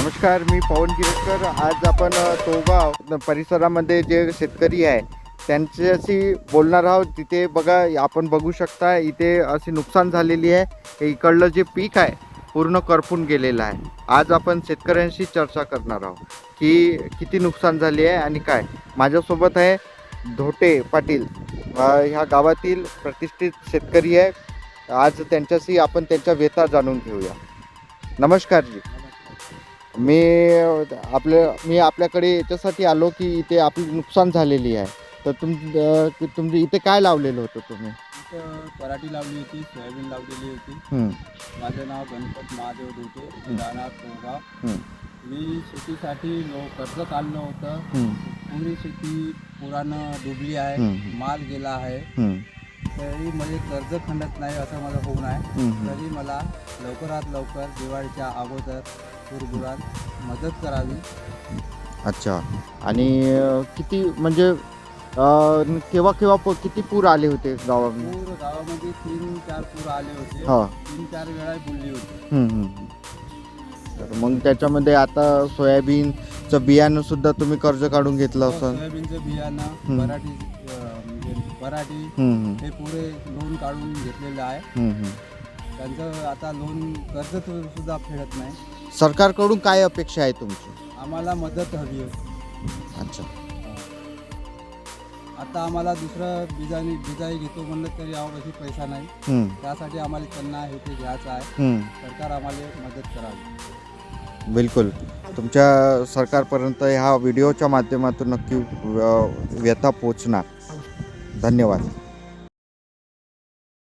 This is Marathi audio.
नमस्कार, मी पवन गिरटकर। आज आपण तोगाव परिसरामध्ये जे शेतकरी आहे त्यांच्याशी बोलणार आहोत। तिथे बघा, आपण बघू शकता इथे अशी नुकसान झालेली आहे। इकडलं जे पीक आहे पूर्ण करपून गेलेलं आहे। आज आपण शेतकऱ्यांशी चर्चा करणार आहोत की किती नुकसान झाले आहे आणि काय। माझ्यासोबत आहे धोटे पाटील, ह्या गावातील प्रतिष्ठित शेतकरी आहे। आज त्यांच्याशी आपण त्यांच्या व्यथा जाणून घेऊया। नमस्कार जी। मी आपल्याकडे याच्यासाठी आलो की इथे आपली नुकसान झालेली आहे। तर तुमची इथे काय लावलेलं होतं तुम्ही? इथं पराठी लावली होती, सोयाबीन लावलेली होती। हं, माझं नाव गणपत महादेव धोटे, राहणार तोगाव। हं, मी शेतीसाठी कर्ज काढलं होतं। हं, पुरी शेती पुरानं डुबली आहे, हं, माल गेला आहे। हं, तरी म्हणजे कर्ज खंडत नाही असं मला होऊन आहे। हं, तरी मला लवकरात लवकर दिवाळीच्या अगोदर पुरपुरात मदत करावी। अच्छा। आणि किती म्हणजे केव्हा किती पूर आले होते गावामध्ये? पूर गावामध्ये 3-4 पूर आले होते। हा. 3-4 वेळा बुडली होती। हं, हं, हं. तर मग त्याच्यामध्ये आता सोयाबीनचं बियाणं सुद्धा तुम्ही कर्ज काढून घेतलं असेल? सोयाबीनचं बियाणं, पराठी म्हणजे पराठी हं, हं, हे पुरे लोन काढून घेतलेलं आहे। हं, हं. त्यांचं आता लोन कर्ज सुद्धा फेडत नाही। सरकारकडून काय अपेक्षा आहे तुमची? आम्हाला मदत हवी आहे। अच्छा। आता आम्हाला दुसरं बिजाई घेतो म्हणलं तरी यावर्षी पैसा नाही। हं, त्यासाठी आम्हाला त्यांना हे ते घ्यायचं आहे। हं. सरकार आम्हाला मदत करावी। बिलकुल। तुमच्या सरकारपर्यंत ह्या व्हिडिओच्या माध्यमातून नक्की व्यथा पोचणार। धन्यवाद।